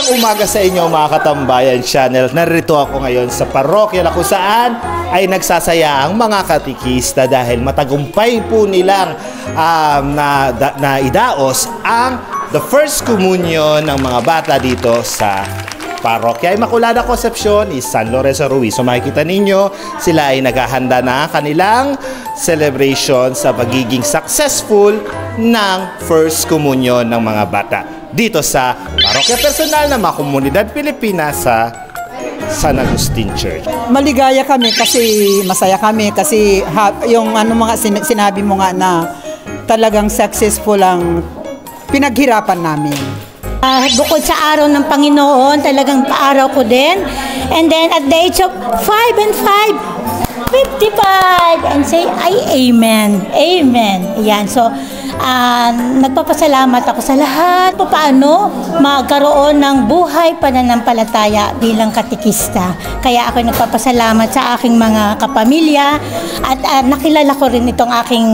Magandang umaga sa inyo mga Katambayan Channel. Narito ako ngayon sa parokya na kung saan ay nagsasaya ang mga katikista dahil matagumpay po nilang naidaos ang the first communion ng mga bata dito sa parokya Immaculada Concepcion is San Lorenzo Ruiz. So makikita ninyo, sila ay naghahanda na kanilang celebration sa pagiging successful ng first communion ng mga bata dito sa parokya personal ng mga komunidad Pilipina sa San Agustin Church. Maligaya kami kasi masaya kami kasi yung mga sinabi mo nga na talagang successful ang pinaghirapan namin. Bukod sa araw ng Panginoon, talagang araw ko din. And then at the age of 5 and 55 and say, amen. Amen. Yan. So, nagpapasalamat ako sa lahat kung paano magkaroon ng buhay pananampalataya bilang katikista. Kaya ako nagpapasalamat sa aking mga kapamilya at nakilala ko rin itong aking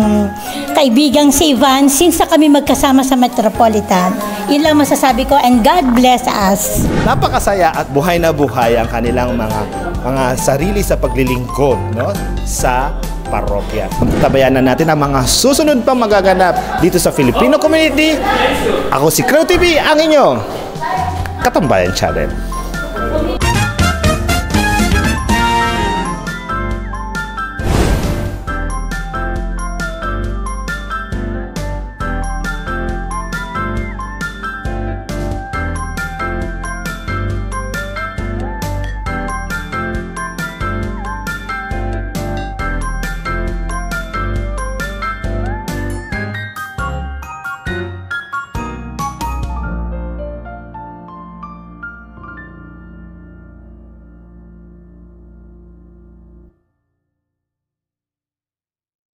kaibigang si Ivan since kami magkasama sa Metropolitan. Yun lang masasabi ko, and God bless us. Napakasaya at buhay na buhay ang kanilang mga sarili sa paglilingkod, no, sa parokya. Tabayanan natin ang mga susunod pang magaganap dito sa Filipino community. Ako si Crow TV, ang inyong Katambayan Channel.